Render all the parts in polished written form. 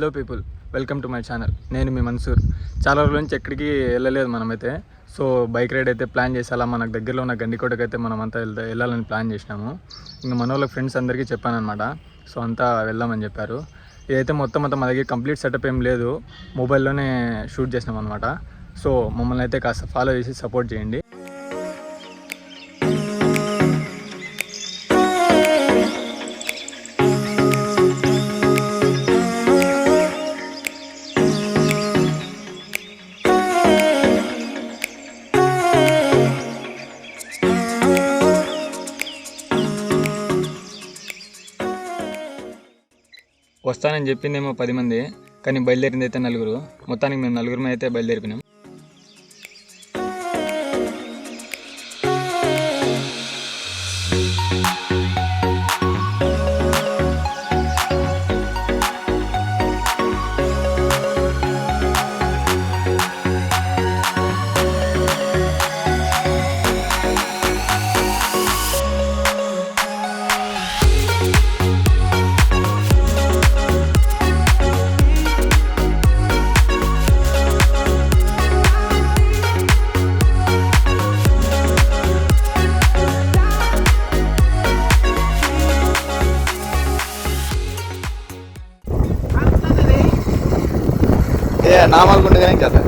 Hello people, welcome to my channel. నేను మీ మన్సూర్. చాలా రోజుల నుంచి ఎక్కడికి వెళ్ళలేదు మనమైతే. సో బైక్ రైడ్ అయితే ప్లాన్ చేసి అలా మనకు దగ్గరలో ఉన్న గండికోటకి అయితే మనం అంతా వెళ్ళాలని ప్లాన్ చేసినాము. ఇంకా మన వాళ్ళ ఫ్రెండ్స్ అందరికీ చెప్పాను అనమాట. సో అంతా వెళ్దామని చెప్పారు. ఇదైతే మొత్తం మా దగ్గర కంప్లీట్ సెటప్ ఏం లేదు, మొబైల్లోనే షూట్ చేసినాం అనమాట. సో మమ్మల్ని అయితే కాస్త ఫాలో చేసి సపోర్ట్ చేయండి. వస్తానని చెప్పిందేమో 10 మంది, కానీ బయలుదేరింది అయితే 4. మొత్తానికి మేము 4 అయితే బయలుదేరిపోయినాం. నామాలు గుండగానే కదా.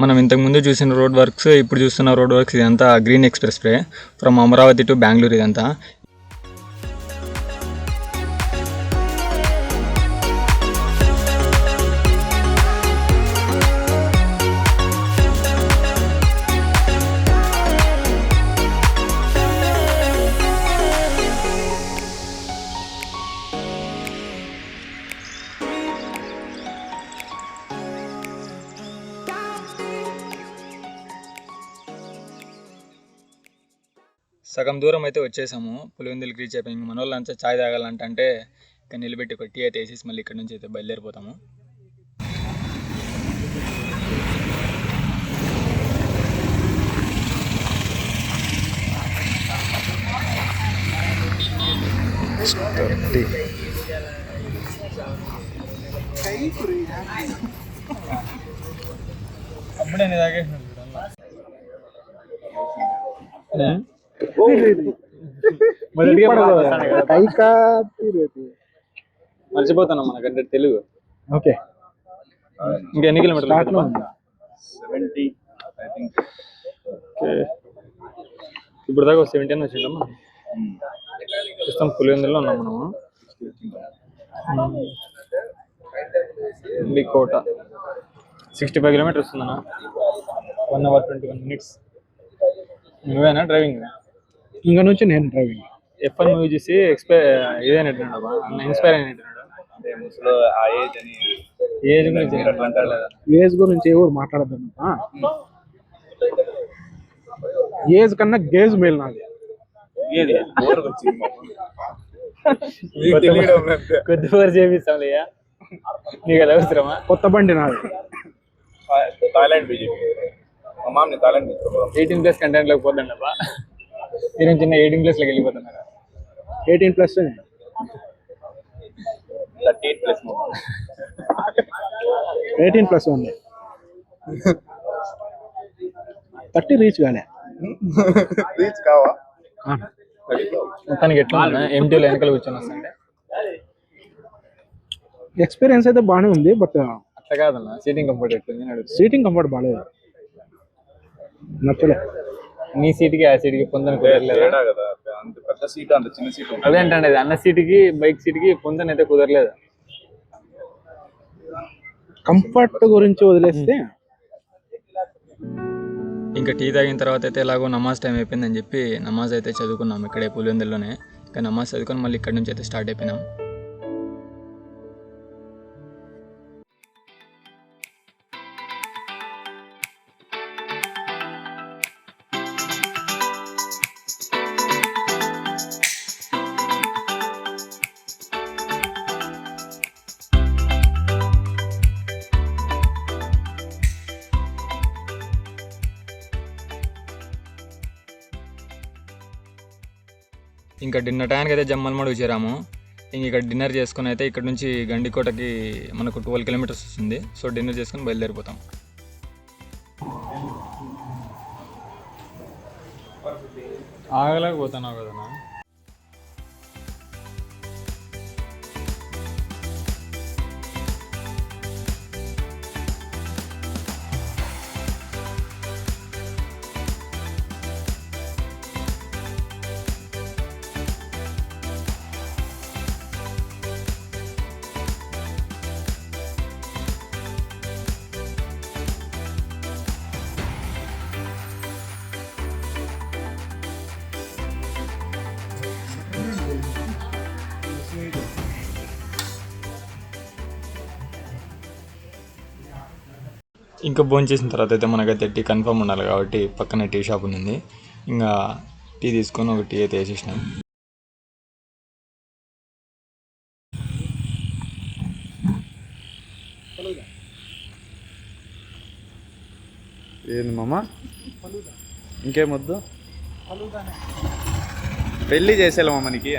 మనం ఇంతకుముందు చూసిన రోడ్ వర్క్స్, ఇప్పుడు చూస్తున్న రోడ్ వర్క్స్, ఇదంతా green express way from Amaravati to Bengaluru. ఇదంతా సగం దూరం అయితే వచ్చేసాము. పులివెందులకి రీచ్ అయిపోయి మన వాళ్ళంతా ఛాయ్ తాగాలంటే ఇక్కడ నిలబెట్టి ఒక టీ అయితే వేసేసి మళ్ళీ ఇక్కడ నుంచి అయితే బయలుదేరిపోతాము. అప్పుడే మర్చిపోతాను మనకంటే తెలుగు. ఓకే, ఇంకా ఎన్ని కిలోమీటర్లు? 70. ఇప్పుడు దాకా 17 వచ్చిందమ్మా. ప్రస్తుతం పులివెందులో ఉన్నాం మనము. కోట 65 కిలోమీటర్స్ వస్తుందన్నా. 1 hour 21 minutes. నువ్వేనా డ్రైవింగ్? ఇంకా నుంచి నేను డ్రైవింగ్. F1 మూవీ చూసి ఇదేనట్టున్నాడు అన్న, ఇన్స్పైర్ అయినట్టున్నాడు. ఏజ్ గురించి ఎవరు మాట్లాడద్దు. ఏజ్ కన్నా గేజ్ మేలు నాది. కొద్దిగా చేపిస్తాంలయ్యా, నీకు అది అవసరమా? కొత్త బండి నాది. 18+ కంటెంట్ లోకి పోతుండప్ప. నేను చిన్న 18+ లోకి వెళ్ళిపోతున్నారా? 18+ 18+ ఉంది. 30 రీచ్ కాలే. రీచ్ కావా? మొత్తానికి ఎట్లా ఉన్నా ఎంటీలో వెనకాల కూర్చొని వస్తుంటే ఎక్స్పీరియన్స్ అయితే బాగానే ఉంది, బట్ అట్లా కాదన్న సీటింగ్ కంఫర్ట్ ఎట్లుంది అని అడుగుతుంది. సీటింగ్ కంఫర్ట్ బాగాలేదు, నచ్చలే. నీ సీటుకి ఆ సీటుకి పొందని కుదరలేదు. తేడా కదా, అంత పెద్ద సీట్ అంత చిన్న సీట్. అదేంటండి అన్న సీటుకి బైక్ సీటుకి పొందని అయితే కుదరలేదు. కంఫర్ట్ గురించి వదిలేస్తే ఇంకా టీ తాగిన తర్వాత అయితే ఎలాగో నమాజ్ టైం అయిపోయిందని చెప్పి నమాజ్ అయితే చదువుకున్నాం ఇక్కడే పులివెందుల్లోనే. ఇంకా నమాజ్ చదువుకొని మళ్ళీ ఇక్కడ నుంచి అయితే స్టార్ట్ అయిపోయినాం. ఇంకా డిన్నర్ టైంకి అయితే జమ్మలమడుగు చేరాము. ఇంక ఇక్కడ డిన్నర్ చేసుకుని అయితే ఇక్కడ నుంచి గండికోటకి మనకు 12 కిలోమీటర్స్ వస్తుంది. సో డిన్నర్ చేసుకుని బయలుదేరిపోతాం. ఆగలేకపోతున్నావు కదన్నా. ఇంకా భోజనం చేసిన తర్వాత అయితే మనకైతే టీ కన్ఫర్మ్ ఉండాలి కాబట్టి పక్కనే టీ షాప్ ఉంది. ఇంకా టీ తీసుకొని ఒక టీ అయితే వేసేసినాం. ఏంది మామ, ఇంకేమొద్దు? పెళ్ళి చేసేలా మనకి.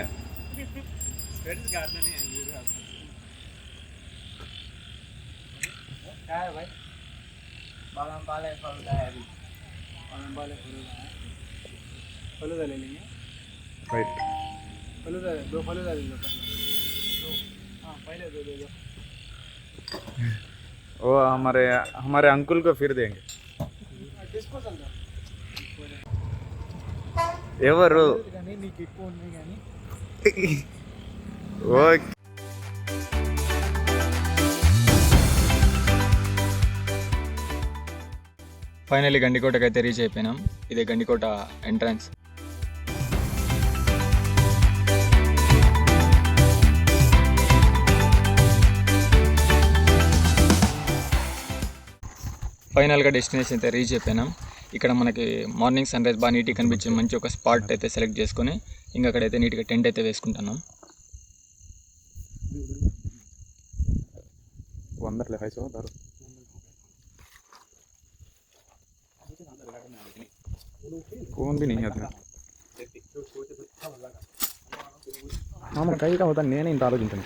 राइट, वो हमारे अंकुल को फिर देंगे. ఎవరు? ఓకే. ఫైనల్లీ గండికోటకి అయితే రీచ్ అయిపోయినాం. ఇదే గండికోట ఎంట్రన్స్. ఫైనల్గా డెస్టినేషన్ అయితే రీచ్ అయిపోయినాం. ఇక్కడ మనకి మార్నింగ్ సన్ రైజ్ బాగా నీట్గా కనిపించే మంచి ఒక స్పాట్ అయితే సెలెక్ట్ చేసుకొని ఇంకా అక్కడైతే నీట్గా టెంట్ అయితే వేసుకుంటున్నాం. కైగా అవుతాను నేనే ఇంత ఆలోచించాను.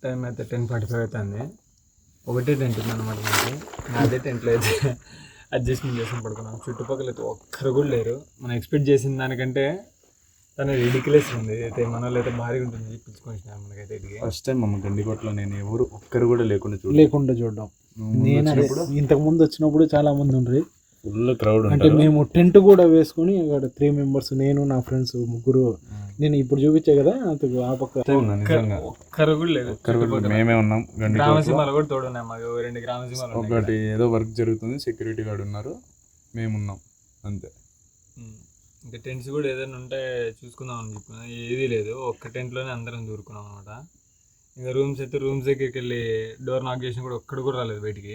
టైం అయితే 10:45 అవుతుంది. ఒకటే టెంట్ ఉందన్నమాట మనకి. అదే టెంట్లో అయితే అడ్జస్ట్మెంట్ చేసుకుని పడుకున్నాం. చుట్టుపక్కల అయితే ఒక్కరు కూడా లేరు. మనం ఎక్స్పెక్ట్ చేసిన దానికంటే తను రిడిక్యులస్ ఉంది. అయితే మన వాళ్ళు అయితే భారీగా ఉంటుంది పిలుచుకొని మనకైతే ఇది ఫస్ట్ టైం మమ్మ గండికోటలో నేను ఎవరు ఒక్కరు కూడా లేకుండా చూడడం. నేను ఇంతకు ముందు వచ్చినప్పుడు చాలా మంది ఉండ్రి, ఫుల్ క్రౌడ్. అంటే మేము టెంట్ కూడా వేసుకుని అక్కడ 3 మెంబర్స్, నేను నా ఫ్రెండ్స్ ముగ్గురు. నేను ఇప్పుడు చూపించే కదా ఆ పక్క ఒక్కరు కూడా లేదు. మేమే ఉన్నాం. గ్రామసీమలు కూడా తోడున్నాయి మాకు 2 గ్రామసీమలు. ఒకటి ఏదో వర్క్ జరుగుతుంది, సెక్యూరిటీ గార్డ్ ఉన్నారు, మేమున్నాం అంతే. ఇంకా టెంట్స్ కూడా ఏదైనా ఉంటే చూసుకుందాం అని చెప్పిన ఏదీ లేదు. ఒక్క టెంట్లోనే అందరం దూరుకున్నాం అనమాట. ఇంకా రూమ్స్ దగ్గరికి వెళ్ళి డోర్ నాక్ చేసిన కూడా ఒక్కడు కూడా రాలేదు బయటికి.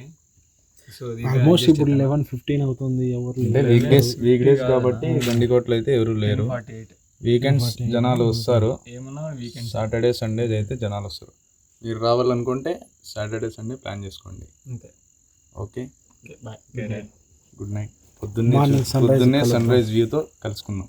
సో ఆల్మోస్ట్ ఇప్పుడు 11:15 అవుతుంది, ఎవరు అంటే వీక్ డేస్ కాబట్టి గండికోటలో అయితే ఎవరు లేరు. 48 వీకెండ్స్ జనాలు వస్తారు, ఏమన్నా వీకెండ్ సాటర్డే సండేస్ అయితే జనాలు వస్తారు. మీరు రావాలనుకుంటే సాటర్డే సండే ప్లాన్ చేసుకోండి. అంతే. Okay, bye. Good night. పొద్దున్నే సన్ రైజ్ వ్యూతో కలుసుకుందాం.